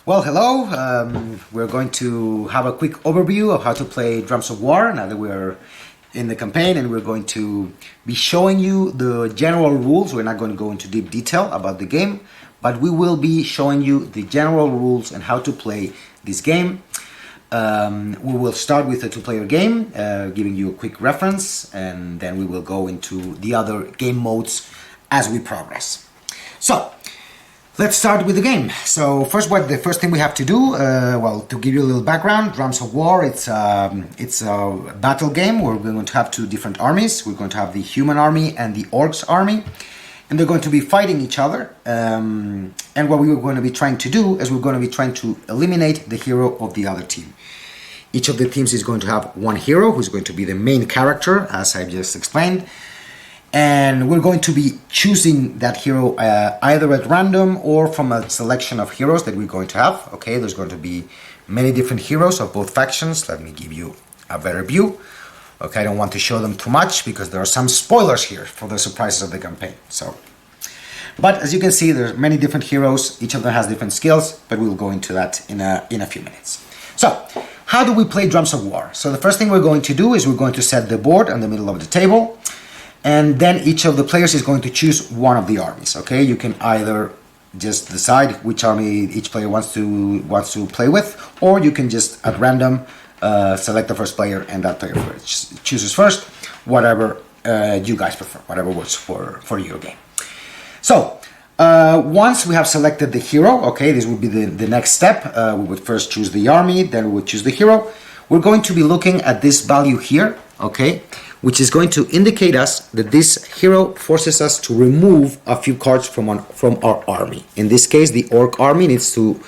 Well, hello. We're going to have a quick overview of how to play Drums of War now that we're in the campaign, and we're going to be showing you the general rules. We're not going to go into deep detail about the game, but we will be showing you the general rules and how to play this game. We will start with a two-player game, giving you a quick reference, and then we will go into the other game modes as we progress. So, let's start with the game. So the first thing we have to do, to give you a little background, Drums of War, it's a battle game where we're going to have two different armies. We're going to have the human army and the orcs army, and they're going to be fighting each other. And what we are going to be trying to do is we're going to be trying to eliminate the hero of the other team. Each of the teams is going to have one hero who's going to be the main character, as I just explained. And we're going to be choosing that hero either at random or from a selection of heroes that we're going to have. Okay, there's going to be many different heroes of both factions. Let me give you a better view. Okay, I don't want to show them too much because there are some spoilers here for the surprises of the campaign. But as you can see, there's many different heroes. Each of them has different skills, but we'll go into that in a few minutes. So, how do we play Drums of War? So the first thing we're going to do is we're going to set the board in the middle of the table. And then each of the players is going to choose one of the armies. Okay, you can either just decide which army each player wants to play with, or you can just at random select the first player, and that player chooses first, whatever you guys prefer, whatever works for your game. So once we have selected the hero, okay, this would be the next step. We would first choose the army, then we would choose the hero. We're going to be looking at this value here, okay, which is going to indicate us that this hero forces us to remove a few cards from our army. In this case, the orc army needs to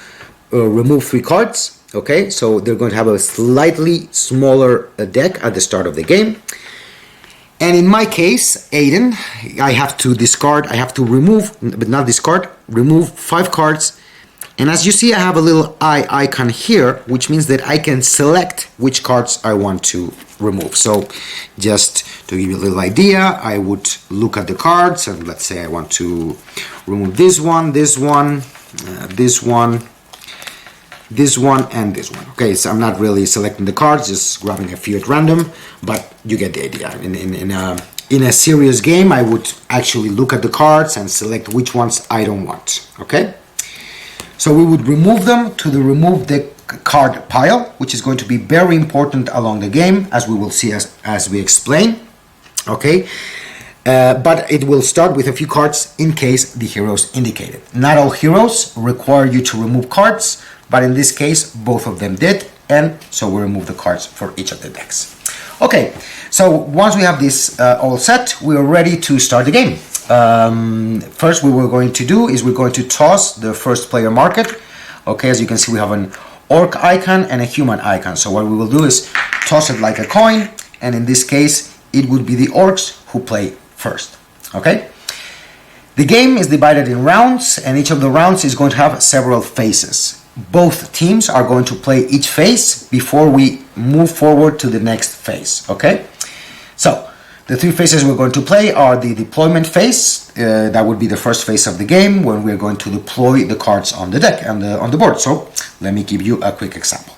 remove 3 cards, okay, so they're going to have a slightly smaller deck at the start of the game. And in my case, Aiden, I have to remove, but not discard, remove 5 cards. And as you see, I have a little eye icon here, which means that I can select which cards I want to remove. So just to give you a little idea, I would look at the cards and let's say I want to remove this one, this one, this one, this one, and this one. Okay, so I'm not really selecting the cards, just grabbing a few at random, but you get the idea. In a serious game, I would actually look at the cards and select which ones I don't want. Okay. So we would remove them to the remove the card pile, which is going to be very important along the game, as we will see as we explain. Okay, but it will start with a few cards in case the heroes indicated. Not all heroes require you to remove cards, but in this case, both of them did, and so we remove the cards for each of the decks. Okay, so once we have this all set, we are ready to start the game. First, what we're going to do is we're going to toss the first player market. Okay, as you can see, we have an orc icon and a human icon. So what we will do is toss it like a coin, and in this case, it would be the orcs who play first. Okay? The game is divided in rounds, and each of the rounds is going to have several phases. Both teams are going to play each phase before we move forward to the next phase. Okay? So, the 3 phases we're going to play are the deployment phase. That would be the first phase of the game when we're going to deploy the cards on the deck and on the board. So let me give you a quick example.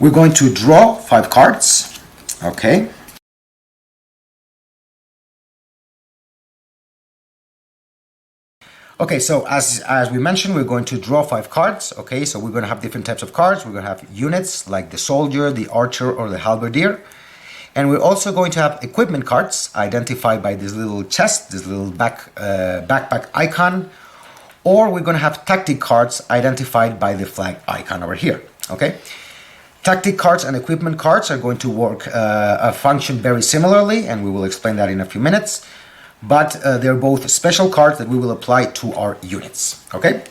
We're going to draw 5 cards. Okay. Okay, so as we mentioned, we're going to draw 5 cards. Okay, so we're going to have different types of cards. We're going to have units like the soldier, the archer, or the halberdier. And we're also going to have equipment cards identified by this little chest, this little backpack icon, or we're going to have tactic cards identified by the flag icon over here. Okay, tactic cards and equipment cards are going to work function very similarly, and we will explain that in a few minutes. But they're both special cards that we will apply to our units. Okay,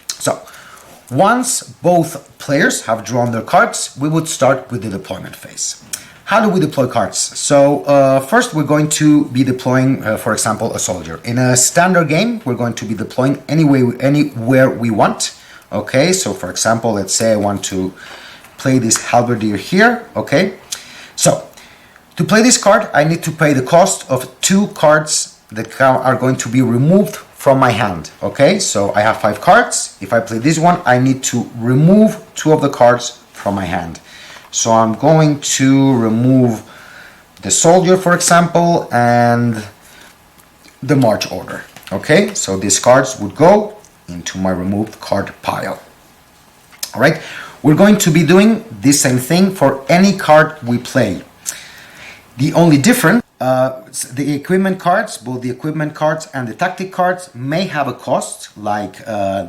so once both players have drawn their cards, we would start with the deployment phase. How do we deploy cards? So first we're going to be deploying, for example, a soldier. In a standard game, we're going to be deploying anywhere we want. Okay, so for example, let's say I want to play this halberdier here. Okay, so to play this card, I need to pay the cost of 2 cards that are going to be removed from my hand. Okay, so I have 5 cards. If I play this one, I need to remove 2 of the cards from my hand. So I'm going to remove the soldier, for example, and the march order. Okay, so these cards would go into my removed card pile. All right, we're going to be doing the same thing for any card we play. The only difference, the equipment cards, both the equipment cards and the tactic cards may have a cost, like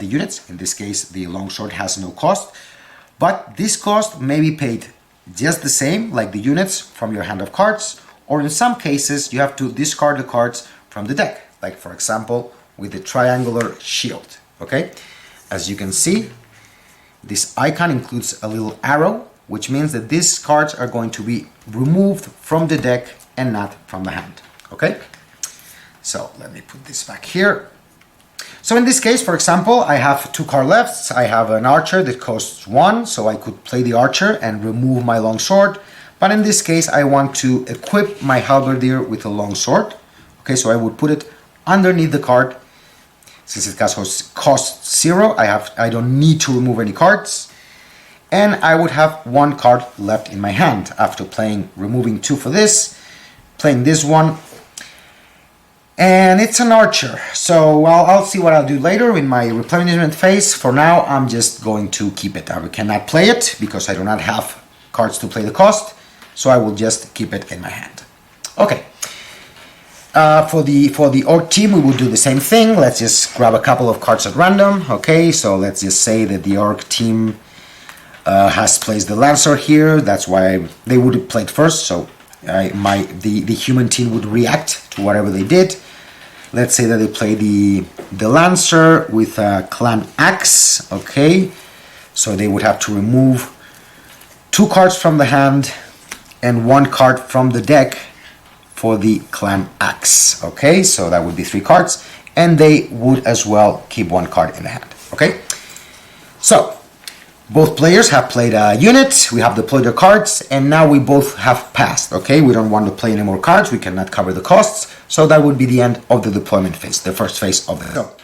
the units. In this case, the longsword has no cost, but this cost may be paid just the same, like the units, from your hand of cards, or in some cases, you have to discard the cards from the deck, like for example, with the triangular shield. Okay, as you can see, this icon includes a little arrow, which means that these cards are going to be removed from the deck and not from the hand. Okay, so let me put this back here. So in this case, for example, I have 2 card left. I have an archer that costs 1, so I could play the archer and remove my long sword. But in this case, I want to equip my halberdier with a long sword. Okay, so I would put it underneath the card. Since it costs 0, I don't need to remove any cards. And I would have 1 card left in my hand after removing 2 for this, playing this one. And it's an archer, so I'll see what I'll do later in my replenishment phase. For now, I'm just going to keep it. I cannot play it because I do not have cards to play the cost, so I will just keep it in my hand. Okay. For the orc team, we will do the same thing. Let's just grab a couple of cards at random. Okay, so let's just say that the orc team has placed the lancer here. That's why they would have played first, so the human team would react to whatever they did. Let's say that they play the lancer with a clan axe. Okay, so they would have to remove 2 cards from the hand and 1 card from the deck for the clan axe. Okay, so that would be 3 cards, and they would as well keep 1 card in the hand. Okay, so both players have played a unit, we have deployed their cards, and now we both have passed. Okay, we don't want to play any more cards, we cannot cover the costs, so that would be the end of the deployment phase, the first phase of the... So,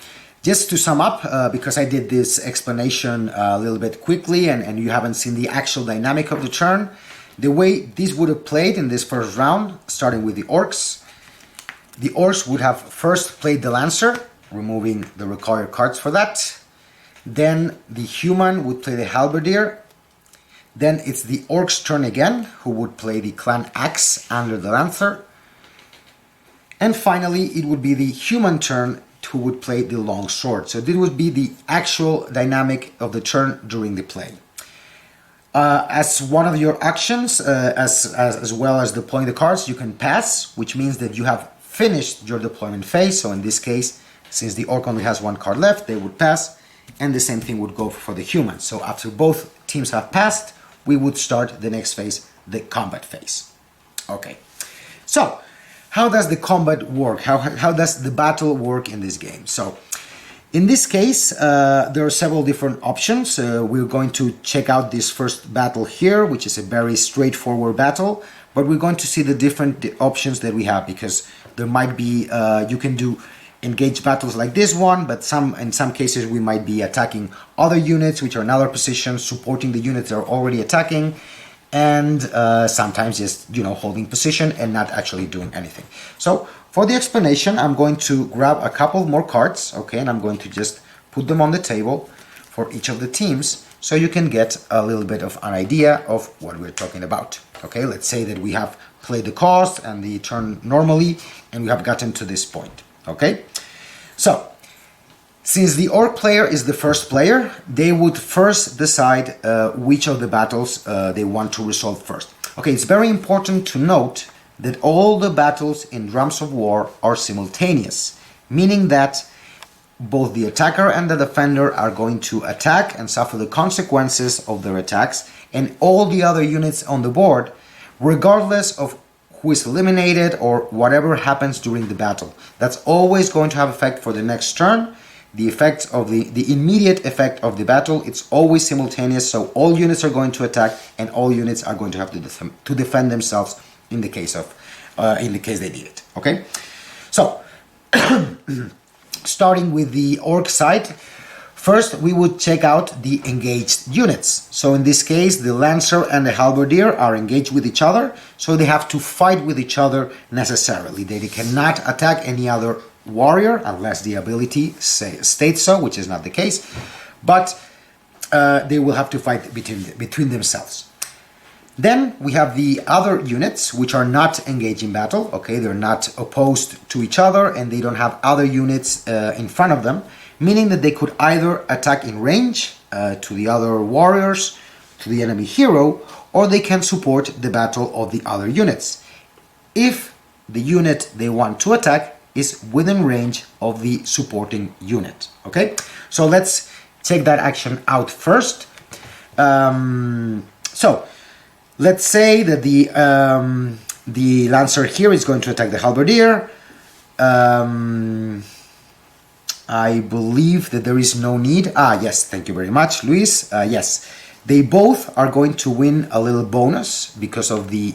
just to sum up, because I did this explanation a little bit quickly and you haven't seen the actual dynamic of the turn, the way these would have played in this first round, starting with the orcs would have first played the lancer, removing the required cards for that. Then the human would play the halberdier. Then it's the orc's turn again, who would play the clan axe under the lancer. And finally, it would be the human turn who would play the long sword. So this would be the actual dynamic of the turn during the play. As one of your actions, as well as deploying the cards, you can pass, which means that you have finished your deployment phase. So in this case, since the orc only has 1 card left, they would pass. And the same thing would go for the human. So after both teams have passed, we would start the next phase, the combat phase. Okay, so how does the combat work? How does the battle work in this game? So in this case, there are several different options. We're going to check out this first battle here, which is a very straightforward battle, but we're going to see the different options that we have, because there might be, you can do engage battles like this one, but in some cases we might be attacking other units which are in other positions, supporting the units that are already attacking, and sometimes just holding position and not actually doing anything. So for the explanation, I'm going to grab a couple more cards, okay, and I'm going to just put them on the table for each of the teams, so you can get a little bit of an idea of what we're talking about. Okay, let's say that we have played the cost and the turn normally, and we have gotten to this point. Okay, so since the orc player is the first player, they would first decide which of the battles they want to resolve first. Okay, it's very important to note that all the battles in Drums of War are simultaneous, meaning that both the attacker and the defender are going to attack and suffer the consequences of their attacks, and all the other units on the board, regardless of who is eliminated or whatever happens during the battle. That's always going to have effect for the next turn. The effects of the immediate effect of the battle, it's always simultaneous, so all units are going to attack and all units are going to have to defend themselves in the case they need it. Okay, so starting with the orc side, first we would check out the engaged units. So in this case, the lancer and the halberdier are engaged with each other, so they have to fight with each other necessarily. They cannot attack any other warrior unless the ability states so, which is not the case, but they will have to fight between themselves. Then we have the other units which are not engaged in battle. Okay, they're not opposed to each other and they don't have other units in front of them, meaning that they could either attack in range to the other warriors, to the enemy hero, or they can support the battle of the other units if the unit they want to attack is within range of the supporting unit. Okay, so let's check that action out first. So let's say that the lancer here is going to attack the halberdier. I believe that there is no need. Yes, thank you very much, Luis. Yes, they both are going to win a little bonus because of the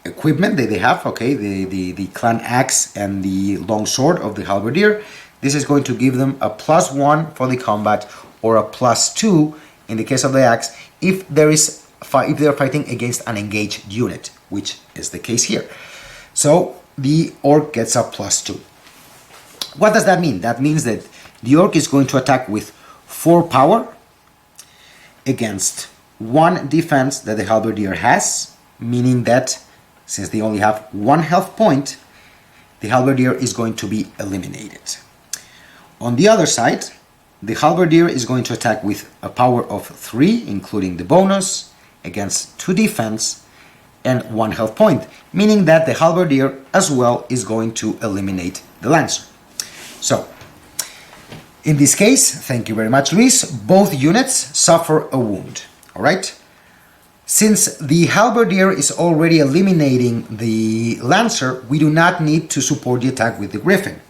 equipment that they have. Okay, the clan axe and the long sword of the halberdier. This is going to give them a +1 for the combat, or a +2 in the case of the axe if they are fighting against an engaged unit, which is the case here. So the orc gets a +2. What does that mean? That means that the orc is going to attack with 4 power against 1 defense that the halberdier has, meaning that since they only have 1 health point, the halberdier is going to be eliminated. On the other side, the halberdier is going to attack with a power of 3, including the bonus, against 2 defense and 1 health point, meaning that the halberdier as well is going to eliminate the lancer. So, in this case, thank you very much, Luis, both units suffer a wound, alright? Since the halberdier is already eliminating the lancer, we do not need to support the attack with the griffin.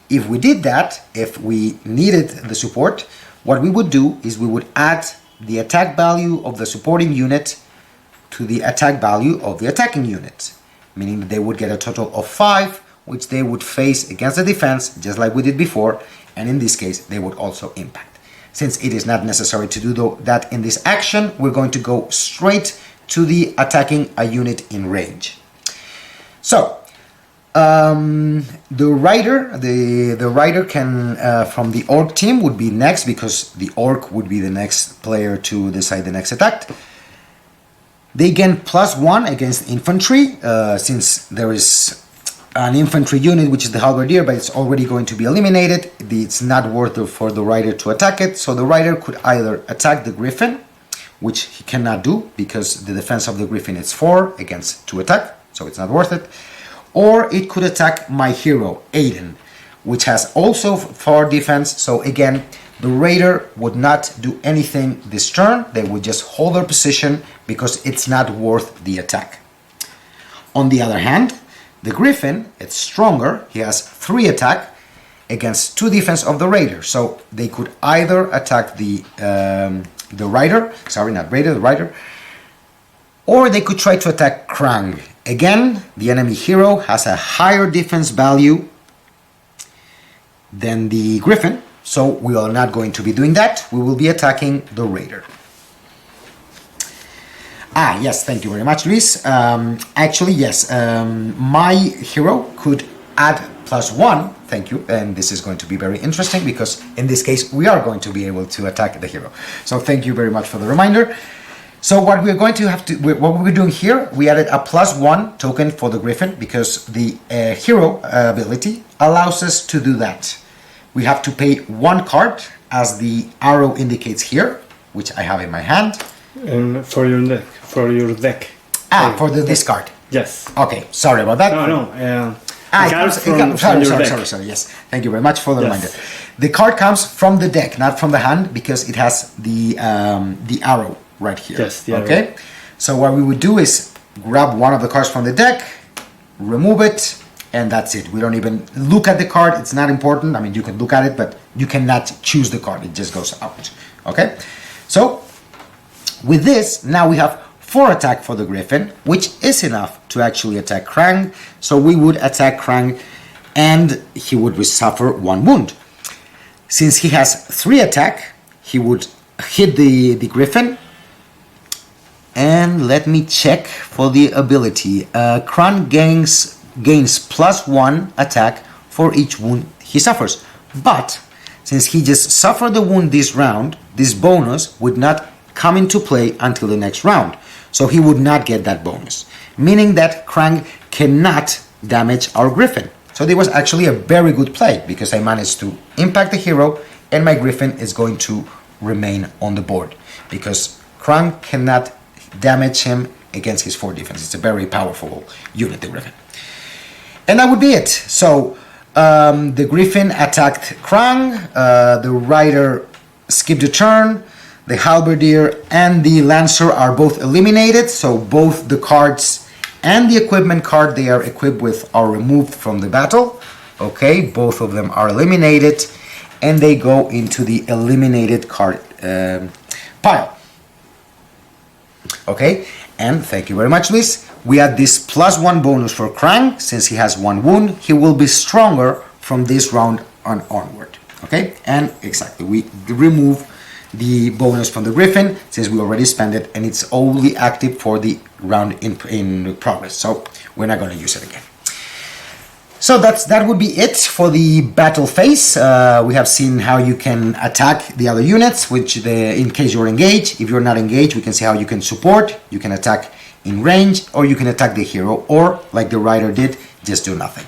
If we did that, if we needed the support, what we would do is we would add the attack value of the supporting unit to the attack value of the attacking unit, meaning that they would get a total of 5, which they would face against the defense, just like we did before, and in this case, they would also impact. Since it is not necessary to do that in this action, we're going to go straight to the attacking a unit in range. So, the rider can from the orc team would be next, because the orc would be the next player to decide the next attack. They gain +1 against infantry, since there is an infantry unit which is the halberdier, but it's already going to be eliminated. It's not worth it for the rider to attack it, so the rider could either attack the griffin, which he cannot do because the defense of the griffin is 4 against 2 attack, so it's not worth it. Or it could attack my hero, Aiden, which has also 4 defense. So again, the raider would not do anything this turn. They would just hold their position because it's not worth the attack. On the other hand, the griffin, it's stronger. He has 3 attack against 2 defense of the raider. So they could either attack the rider, sorry, not raider, the rider, or they could try to attack Krang. Again, the enemy hero has a higher defense value than the griffin, so we are not going to be doing that. We will be attacking the raider. Yes, thank you very much, Luis. Actually, yes, my hero could add +1, thank you, and this is going to be very interesting because in this case we are going to be able to attack the hero. So thank you very much for the reminder. So what we're going to have to, what we're doing here, we added a +1 token for the griffin because the hero ability allows us to do that. We have to pay 1 card, as the arrow indicates here, which I have in my hand. And for your deck. For the discard. Yes. Okay, sorry about that. Sorry. Yes, thank you very much for the reminder. The card comes from the deck, not from the hand, because it has the arrow right here. Yes. Okay. So what we would do is grab one of the cards from the deck, remove it, and that's it. We don't even look at the card. It's not important. I mean, you can look at it, but you cannot choose the card. It just goes out. Okay. So with this, now we have 4 attack for the griffin, which is enough to actually attack Krang. So we would attack Krang and he would suffer 1 wound. Since he has 3 attack, he would hit the griffin. And let me check for the ability. Krang gains +1 attack for each wound he suffers. But since he just suffered the wound this round, this bonus would not come into play until the next round. So he would not get that bonus, meaning that Krang cannot damage our griffin. So there was actually a very good play because I managed to impact the hero and my griffin is going to remain on the board because Krang cannot damage him against his 4 defense. It's a very powerful unit, the griffin. And that would be it. So the griffin attacked Krang, the rider skipped a turn, the halberdier and the lancer are both eliminated, so both the cards and the equipment card they are equipped with are removed from the battle. Okay, both of them are eliminated and they go into the eliminated card pile. Okay, and thank you very much, Luis. We had this +1 bonus for Krang. Since he has 1 wound, he will be stronger from this round on onward. Okay, and exactly, we remove the bonus from the griffin since we already spent it and it's only active for the round in progress, so we're not going to use it again. So that would be it for the battle phase. We have seen how you can attack the other units, in case you're engaged. If you're not engaged, we can see how you can support, you can attack in range, or you can attack the hero, or like the rider did, just do nothing.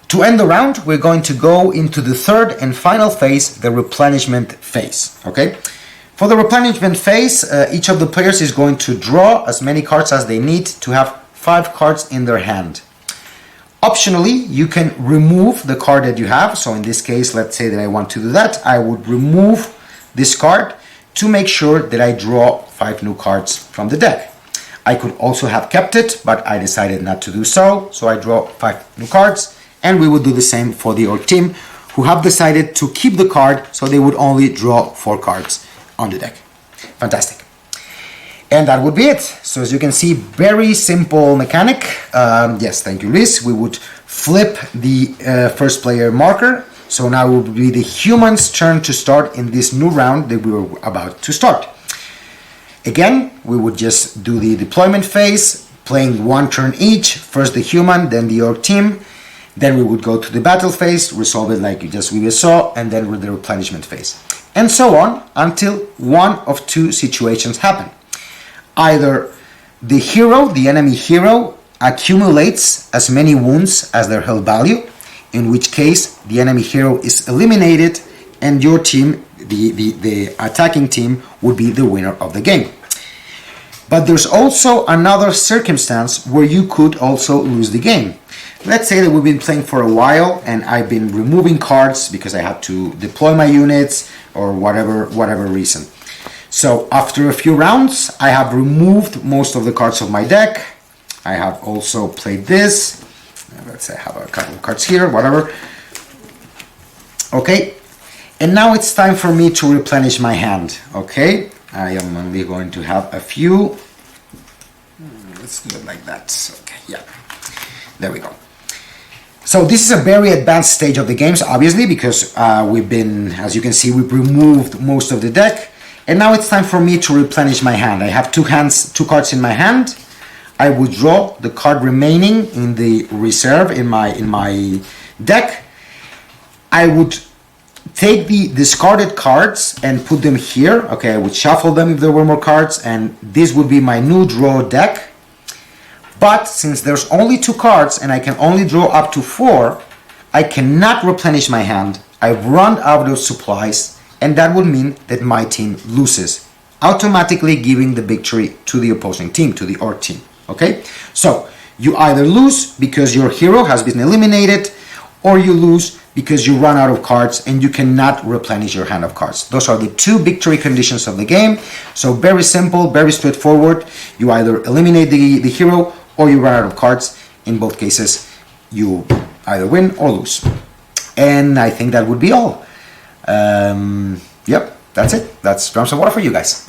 To end the round, we're going to go into the third and final phase, the replenishment phase. Okay? For the replenishment phase, each of the players is going to draw as many cards as they need to have 5 cards in their hand. Optionally, you can remove the card that you have. So in this case, let's say that I want to do that. I would remove this card to make sure that I draw 5 new cards from the deck. I could also have kept it, but I decided not to do so. So I draw 5 new cards. And we would do the same for the orc team, who have decided to keep the card, so they would only draw 4 cards on the deck. Fantastic. And that would be it. So as you can see, very simple mechanic. Yes, thank you, Liz. We would flip the first player marker. So now it would be the human's turn to start in this new round that we were about to start. Again, we would just do the deployment phase, playing 1 turn each. First the human, then the orc team. Then we would go to the battle phase, resolve it like we just saw, and then with the replenishment phase. And so on until one of 2 situations happen. Either the hero, the enemy hero, accumulates as many wounds as their health value, in which case the enemy hero is eliminated and your team, the attacking team, would be the winner of the game. But there's also another circumstance where you could also lose the game. Let's say that we've been playing for a while and I've been removing cards because I had to deploy my units or whatever reason. So after a few rounds, I have removed most of the cards of my deck. I have also played this. Let's say I have a couple of cards here, whatever. Okay, and now it's time for me to replenish my hand. Okay, I am only going to have a few. Let's do it like that. Okay, yeah, there we go. So this is a very advanced stage of the games, obviously, because we've been, as you can see, we've removed most of the deck. And now it's time for me to replenish my hand. I have 2 cards in my hand. I would draw the card remaining in the reserve in my deck. I would take the discarded cards and put them here. Okay, I would shuffle them if there were more cards, and this would be my new draw deck. But since there's only 2 cards and I can only draw up to 4, I cannot replenish my hand. I've run out of supplies, and that would mean that my team loses, automatically giving the victory to the opposing team, to the orc team. Okay? So you either lose because your hero has been eliminated, or you lose because you run out of cards and you cannot replenish your hand of cards. Those are the 2 victory conditions of the game. So very simple, very straightforward. You either eliminate the hero or you run out of cards. In both cases, you either win or lose. And I think that would be all. Yep, that's it. That's Drums of War for you guys.